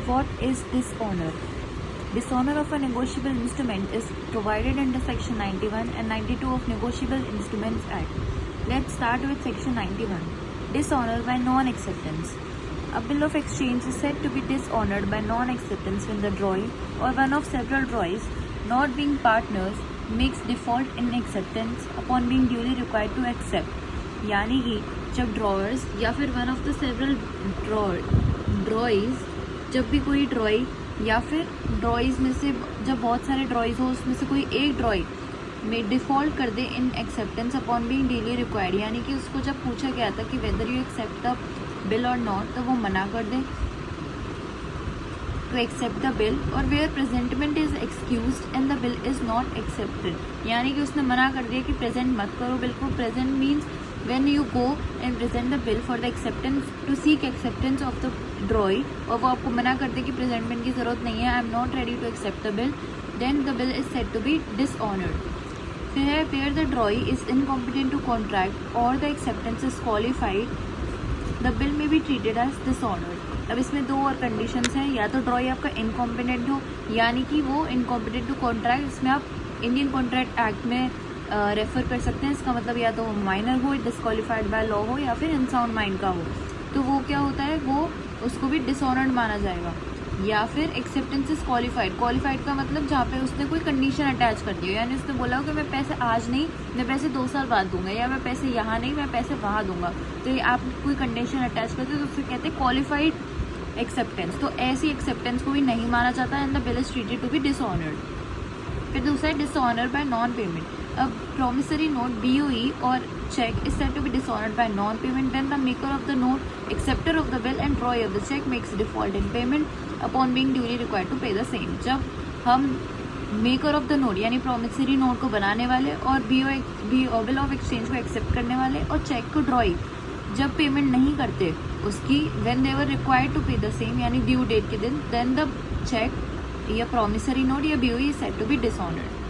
What is dishonor? Dishonor of a negotiable instrument is provided under Section 91 and 92 of Negotiable Instruments Act. Let's start with Section 91. Dishonor by non-acceptance. A bill of exchange is said to be dishonored by non-acceptance when the drawee or one of several drawees, not being partners, makes default in acceptance upon being duly required to accept. यानी कि जब drawers या फिर one of the several ड्रॉइज, जब भी कोई ड्रॉई या फिर ड्रॉइज में से जब बहुत सारे ड्रॉइज हो उसमें से कोई एक ड्रॉई में डिफ़ॉल्ट कर दे in acceptance upon being duly required, यानी कि उसको जब पूछा गया था कि whether you accept the bill और नॉट, तो वो मना कर दे टू एक्सेप्ट द बिल, और where presentment is excused and the bill is not accepted, यानी कि उसने मना कर दिया कि प्रेजेंट मत करो बिल को. Present means when you go and present the bill for the acceptance to seek acceptance of the drawee, और वो आपको मना कर दे कि प्रेजेंटमेंट की ज़रूरत नहीं है, I am not ready to accept the bill, then the bill is said to be dishonoured. फिर है where the drawee is incompetent to contract और the acceptance is qualified, the bill may be treated as dishonoured. अब इसमें दो और conditions हैं, या तो ड्रॉई आपका इनकॉम्पिटेंट हो यानी कि वो इनकॉम्पिटेंट टू कॉन्ट्रैक्ट, इसमें आप इंडियन कॉन्ट्रैक्ट एक्ट में रेफ़र कर सकते हैं. इसका मतलब या तो वो माइनर हो, डिस्क्वालीफाइड बाय लॉ हो, या फिर अनसाउंड माइंड का हो, तो वो क्या होता है, वो उसको भी डिसऑनर्ड माना जाएगा. या फिर एक्सेप्टेंस इज क्वालिफाइड. क्वालिफाइड का मतलब जहाँ पे उसने कोई कंडीशन अटैच कर दी हो, यानी उसने बोला हो कि मैं पैसे आज नहीं, मैं पैसे 2 साल बाद दूंगा, या मैं पैसे यहाँ नहीं, मैं पैसे वहाँ दूंगा, तो ये आप कोई कंडीशन अटैच करते हो तो उसे कहते हैं क्वालिफाइड एक्सेप्टेंस. तो ऐसी एक्सेप्टेंस को भी नहीं माना जाता and the bill is treated to be dishonoured. फिर दूसरा है dishonour by non payment. A promissory note, BOE or check is said to be dishonored by non-payment when the maker of the note, acceptor of the bill and drawee of the check makes default in payment upon being duly required to pay the same. जब हम maker of the note यानी promissory note को बनाने वाले और bill of exchange को accept करने वाले और चेक को ड्रॉई जब पेमेंट नहीं करते उसकी, when they were required to pay the same यानी ड्यू डेट के दिन, देन द चेक या प्रोमिसरी नोट या BOE is said to be dishonored.